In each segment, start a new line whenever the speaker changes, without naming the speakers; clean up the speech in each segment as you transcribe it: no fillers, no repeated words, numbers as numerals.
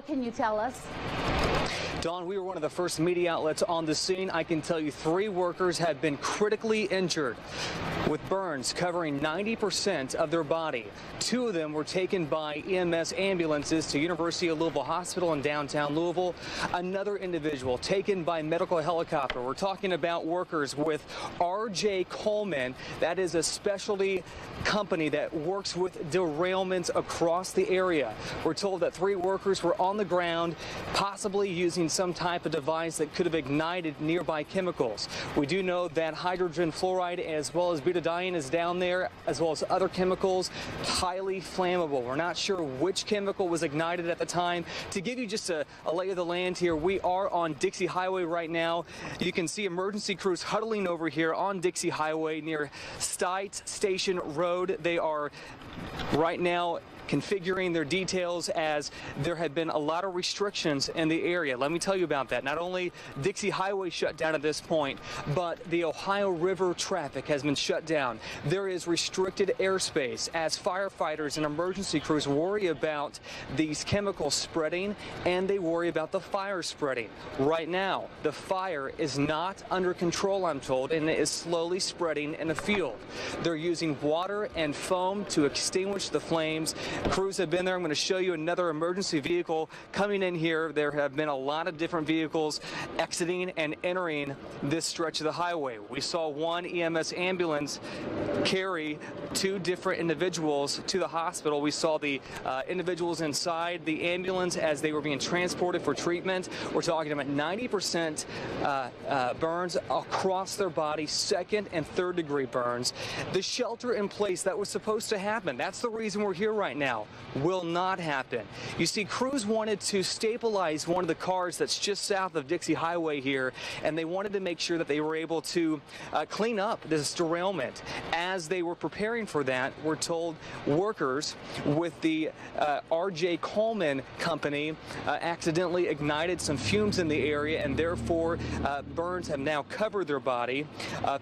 What can you tell us?
Dawn, we were one of the first media outlets on the scene. I can tell you 3 workers have been critically injured with burns covering 90% of their body. 2 of them were taken by EMS ambulances to University of Louisville Hospital in downtown Louisville. Another individual taken by medical helicopter. We're talking about workers with R.J. Coleman. That is a specialty company that works with derailments across the area. We're told that 3 workers were on the ground, possibly using some type of device that could have ignited nearby chemicals. We do know that hydrogen fluoride as well as butadiene is down there, as well as other chemicals, highly flammable. We're not sure which chemical was ignited at the time. To give you just a lay of the land here, we are on Dixie Highway right now. You can see emergency crews huddling over here on Dixie Highway near Stites Station Road. They are right now configuring their details as there have been a lot of restrictions in the area. Let me tell you about that. Not only Dixie Highway shut down at this point, but the Ohio River traffic has been shut down. There is restricted airspace as firefighters and emergency crews worry about these chemicals spreading, and they worry about the fire spreading. Right now, the fire is not under control, I'm told, and it is slowly spreading in the field. They're using water and foam to extinguish the flames. Crews have been there. I'm going to show you another emergency vehicle coming in here. There have been a lot of different vehicles exiting and entering this stretch of the highway. We saw one EMS ambulance carry 2 different individuals to the hospital. We saw the individuals inside the ambulance as they were being transported for treatment. We're talking about 90% burns across their body, 2nd and 3rd degree burns. The shelter in place that was supposed to happen, that's the reason we're here right now, will not happen. You see, crews wanted to stabilize one of the cars that's just south of Dixie Highway here, and they wanted to make sure that they were able to clean up this derailment. As they were preparing for that, we're told workers with the R.J. Coleman company accidentally ignited some fumes in the area, and therefore burns have now covered their body.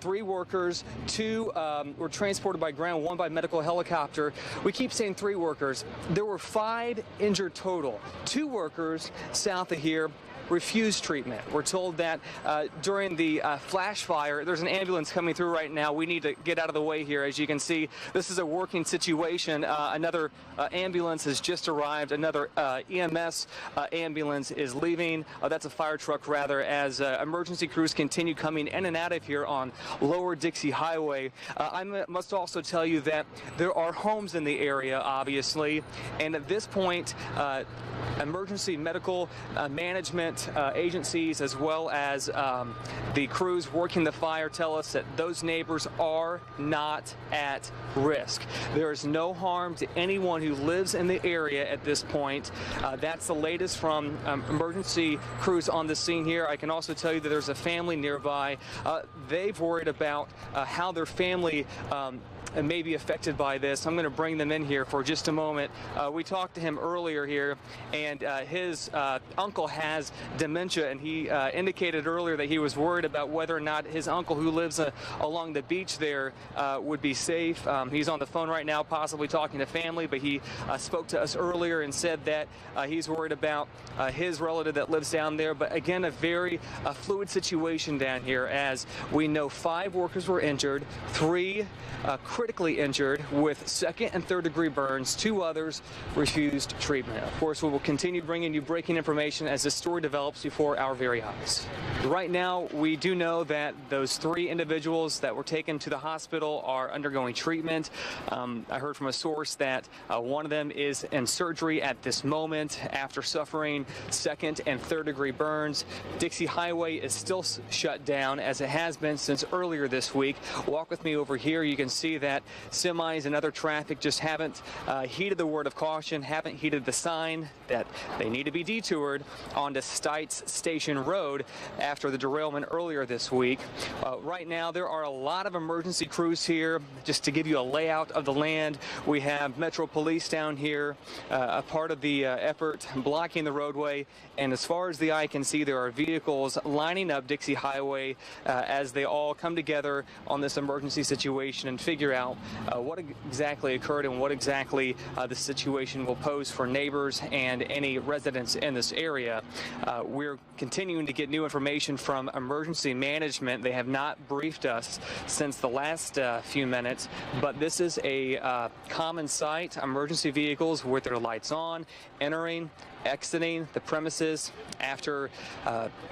3 workers, 2 were transported by ground, 1 by medical helicopter. We keep saying 3 workers. There were 5 injured total. 2 workers south of here refused treatment. We're told that during the flash fire, there's an ambulance coming through right now. We need to get out of the way here. As you can see, this is a working situation. Another ambulance has just arrived. Another EMS ambulance is leaving. That's a fire truck, rather, as emergency crews continue coming in and out of here on Lower Dixie Highway. I must also tell you that there are homes in the area, obviously, and at this point, emergency medical management agencies, as well as the crews working the fire, tell us that those neighbors are not at risk. There is no harm to anyone who lives in the area at this point. That's the latest from emergency crews on the scene here. I can also tell you that there's a family nearby. They've worried about how their family and may be affected by this. I'm going to bring them in here for just a moment. We talked to him earlier here, and his uncle has dementia, and he indicated earlier that he was worried about whether or not his uncle, who lives along the beach there, would be safe. He's on the phone right now, possibly talking to family, but he spoke to us earlier and said that he's worried about his relative that lives down there. But again, a very fluid situation down here, as we know 5 workers were injured, 3 critically injured with 2nd and 3rd degree burns. 2 others refused treatment. Of course, we will continue bringing you breaking information as this story develops before our very eyes. Right now, we do know that those 3 individuals that were taken to the hospital are undergoing treatment. I heard from a source that one of them is in surgery at this moment after suffering 2nd and 3rd degree burns. Dixie Highway is still shut down, as it has been since earlier this week. Walk with me over here. You can see that semis and other traffic just haven't heeded the word of caution, haven't heeded the sign that they need to be detoured onto Stites Station Road after the derailment earlier this week. Right now, there are a lot of emergency crews here. Just to give you a layout of the land, we have Metro Police down here, a part of the effort blocking the roadway, and as far as the eye can see, there are vehicles lining up Dixie Highway as they all come together on this emergency situation and figure figure out what exactly occurred and what exactly the situation will pose for neighbors and any residents in this area. We're continuing to get new information from emergency management. They have not briefed us since the last few minutes, but this is a common sight. Emergency vehicles with their lights on, entering, exiting the premises after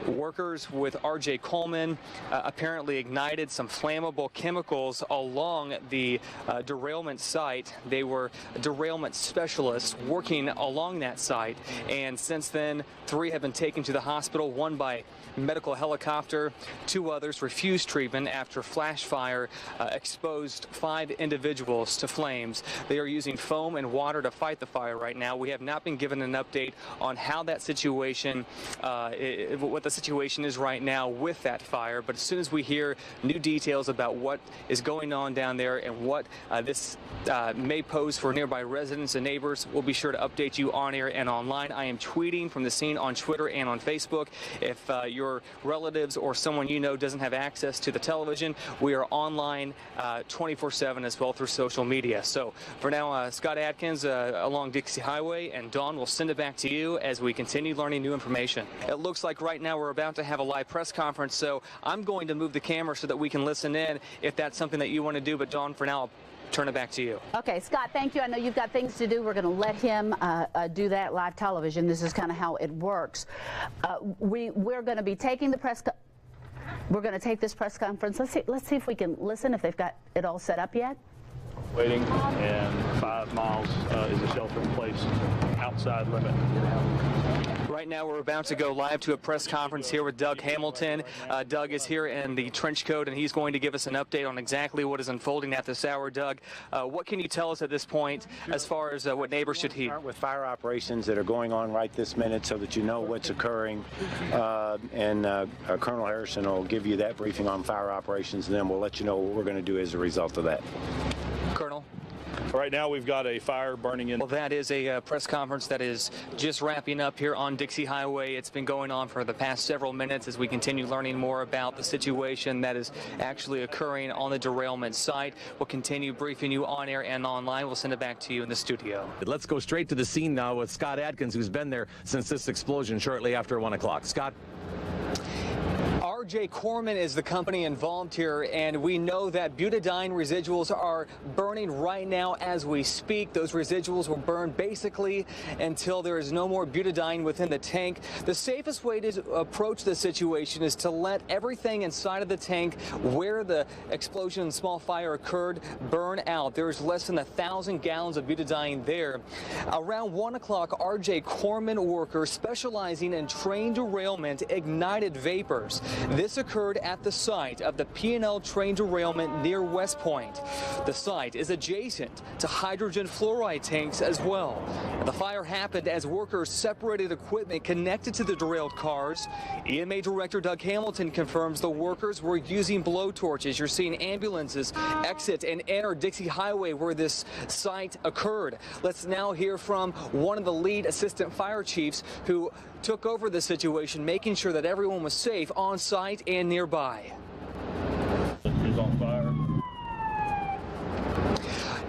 workers with R.J. Coleman apparently ignited some flammable chemicals along the derailment site. They were derailment specialists working along that site, and since then 3 have been taken to the hospital, 1 by medical helicopter. 2 others refused treatment after flash fire exposed 5 individuals to flames. They are using foam and water to fight the fire right now. We have not been given an update on how that situation, what the situation is right now with that fire, but as soon as we hear new details about what is going on down there and what this may pose for nearby residents and neighbors, we'll be sure to update you on air and online. I am tweeting from the scene on Twitter and on Facebook. If your relatives or someone you know doesn't have access to the television, we are online 24/7 as well through social media. So for now, Scott Adkins along Dixie Highway, and Dawn will send it back to you as we continue learning new information. It looks like right now we're about to have a live press conference, so I'm going to move the camera so that we can listen in if that's something that you want to do. But Dawn, for now, I'll turn it back to you.
Okay, Scott, thank you. I know you've got things to do. We're going to let him do that live television. This is kind of how it works. We're going to be taking the press. We're going to take this press conference. Let's see if we can listen. If they've got it all set up yet.
Waiting, and 5 miles is a shelter-in-place outside limit.
Right now, we're about to go live to a press conference here with Doug Hamilton. Doug is here in the trench coat, and he's going to give us an update on exactly what is unfolding at this hour. Doug, what can you tell us at this point as far as what neighbors should heed?
Start with fire operations that are going on right this minute so that you know what's occurring. Colonel Harrison will give you that briefing on fire operations, and then we'll let you know what we're going to do as a result of that.
Colonel?
Right now, we've got a fire burning in.
Well, that is a press conference that is just wrapping up here on Dixie Highway. It's been going on for the past several minutes as we continue learning more about the situation that is actually occurring on the derailment site. We'll continue briefing you on air and online. We'll send it back to you in the studio.
Let's go straight to the scene now with Scott Adkins, who's been there since this explosion shortly after 1 o'clock. Scott?
R.J. Coleman is the company involved here, and we know that butadiene residuals are burning right now as we speak. Those residuals will burn basically until there is no more butadiene within the tank. The safest way to approach this situation is to let everything inside of the tank where the explosion and small fire occurred burn out. There's less than 1,000 gallons of butadiene there. Around 1 o'clock, R.J. Coleman workers specializing in train derailment ignited vapors. This occurred at the site of the P&L train derailment near West Point. The site is adjacent to hydrogen fluoride tanks as well. The fire happened as workers separated equipment connected to the derailed cars. EMA Director Doug Hamilton confirms the workers were using blowtorches. You're seeing ambulances exit and enter Dixie Highway where this site occurred. Let's now hear from one of the lead assistant fire chiefs who took over the situation, making sure that everyone was safe on site and nearby.
Is on fire.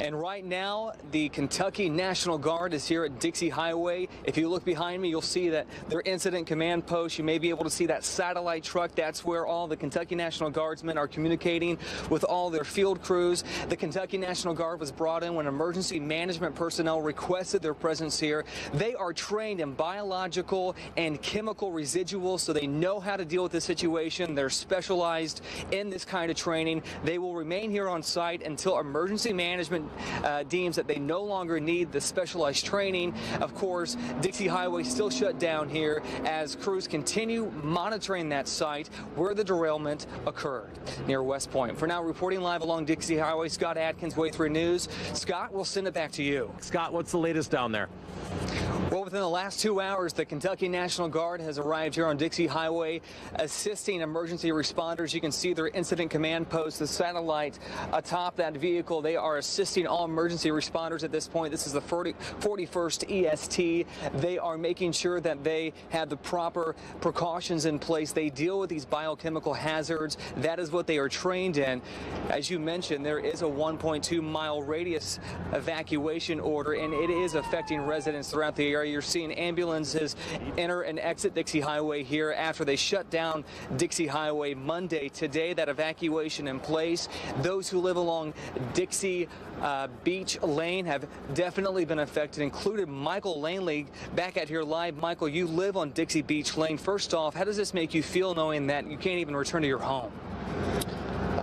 And right now, the Kentucky National Guard is here at Dixie Highway. If you look behind me, you'll see that their incident command post. You may be able to see that satellite truck. That's where all the Kentucky National Guardsmen are communicating with all their field crews. The Kentucky National Guard was brought in when emergency management personnel requested their presence here. They are trained in biological and chemical residuals, so they know how to deal with this situation. They're specialized in this kind of training. They will remain here on site until emergency management deems that they no longer need the specialized training. Of course, Dixie Highway still shut down here as crews continue monitoring that site where the derailment occurred near West Point. For now, reporting live along Dixie Highway, Scott Adkins, Way 3 News. Scott, we'll send it back to you.
Scott, what's the latest down there?
Well, within the last 2 hours, the Kentucky National Guard has arrived here on Dixie Highway, assisting emergency responders. You can see their incident command post, the satellite atop that vehicle. They are assisting all emergency responders at this point. This is the 41st EST. They are making sure that they have the proper precautions in place. They deal with these biochemical hazards. That is what they are trained in. As you mentioned, there is a 1.2-mile radius evacuation order, and it is affecting residents throughout the area. You're seeing ambulances enter and exit Dixie Highway here after they shut down Dixie Highway Monday. Today, that evacuation in place. Those who live along Dixie Beach Lane have definitely been affected, included Michael Langley back out here live. Michael, you live on Dixie Beach Lane. First off, how does this make you feel knowing that you can't even return to your home?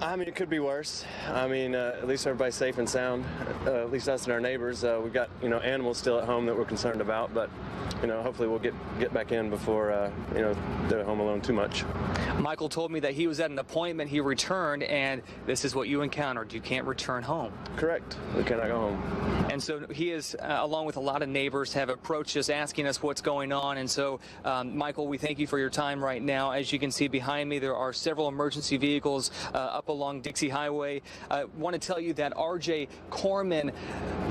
I mean, it could be worse. I mean, at least everybody's safe and sound, at least us and our neighbors. We've got, animals still at home that we're concerned about, but, hopefully we'll get back in before, they're home alone too much.
Michael told me that he was at an appointment. He returned, and this is what you encountered. You can't return home.
Correct. We cannot go home.
And so he is, along with a lot of neighbors, have approached us asking us what's going on. And so, Michael, we thank you for your time right now. As you can see behind me, there are several emergency vehicles up along Dixie Highway. I want to tell you that R.J. Corman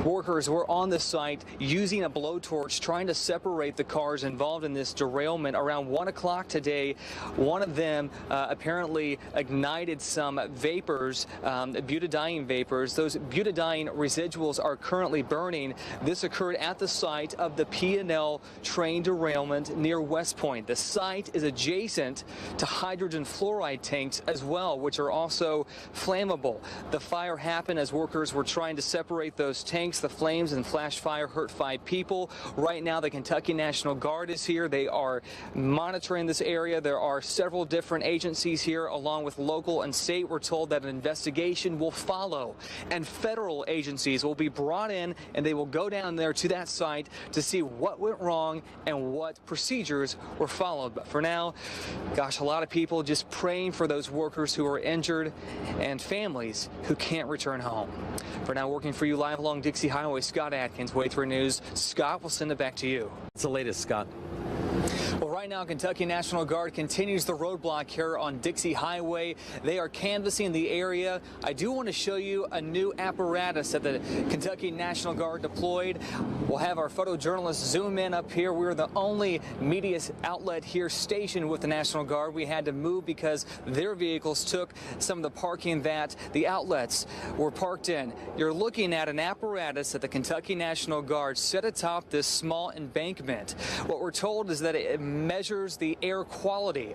workers were on the site using a blowtorch trying to separate the cars involved in this derailment. Around 1 o'clock today, one of them apparently ignited some vapors, butadiene vapors. Those butadiene residuals are currently burning. This occurred at the site of the P&L train derailment near West Point. The site is adjacent to hydrogen fluoride tanks as well, which are also flammable. The fire happened as workers were trying to separate those tanks. The flames and flash fire hurt 5 people. Right now, the Kentucky National Guard is here. They are monitoring this area. There are several different agencies here, along with local and state. We're told that an investigation will follow, and federal agencies will be brought in, and they will go down there to that site to see what went wrong and what procedures were followed. But for now, gosh, a lot of people just praying for those workers who are injured and families who can't return home. For now, working for you live along Dixie Highway, Scott Atkins, Way 3 News. Scott, we'll send it back to you.
What's the latest, Scott?
Well, right now, Kentucky National Guard continues the roadblock here on Dixie Highway. They are canvassing the area. I do want to show you a new apparatus that the Kentucky National Guard deployed. We'll have our photojournalists zoom in up here. We're the only media outlet here stationed with the National Guard. We had to move because their vehicles took some of the parking that the outlets were parked in. You're looking at an apparatus that the Kentucky National Guard set atop this small embankment. What we're told is that it measures the air quality.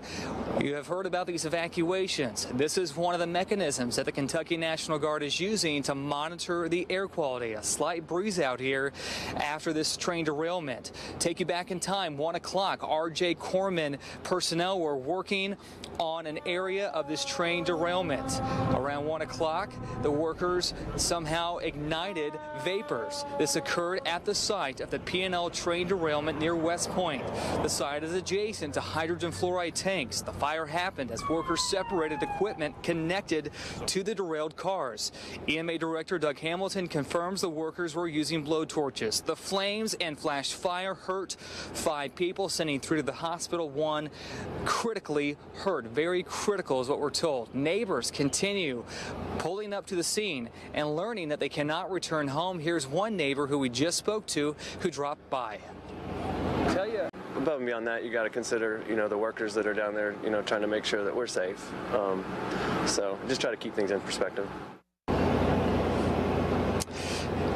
You have heard about these evacuations. This is one of the mechanisms that the Kentucky National Guard is using to monitor the air quality. A slight breeze out here after this train derailment. Take you back in time, 1 o'clock. R.J. Corman personnel were working on an area of this train derailment. Around 1 o'clock, the workers somehow ignited vapors. This occurred at the site of the P&L train derailment near West Point. The site is adjacent to hydrogen fluoride tanks. The fire happened as workers separated equipment connected to the derailed cars. EMA Director Doug Hamilton confirms the workers were using blowtorches. The flames and flash fire hurt 5 people, sending 3 to the hospital, 1 critically hurt. Very critical is what we're told. Neighbors continue pulling up to the scene and learning that they cannot return home. Here's one neighbor who we just spoke to who dropped by. Tell you.
Above and beyond that, you got to consider, the workers that are down there, trying to make sure that we're safe. So just try to keep things in perspective.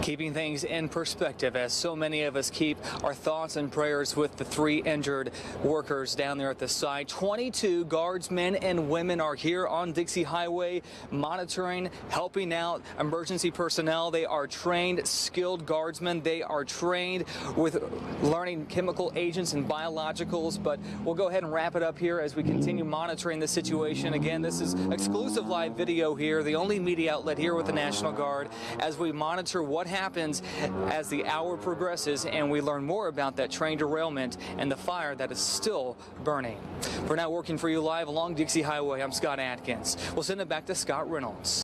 Keeping things in perspective as so many of us keep our thoughts and prayers with the 3 injured workers down there at the site. 22 guardsmen and women are here on Dixie Highway monitoring, helping out emergency personnel. They are trained, skilled guardsmen. They are trained with learning chemical agents and biologicals. But we'll go ahead and wrap it up here as we continue monitoring the situation. Again, this is exclusive live video here, the only media outlet here with the National Guard, as we monitor what happens as the hour progresses and we learn more about that train derailment and the fire that is still burning. For now, working for you live along Dixie Highway, I'm Scott Atkins. We'll send it back to Scott Reynolds.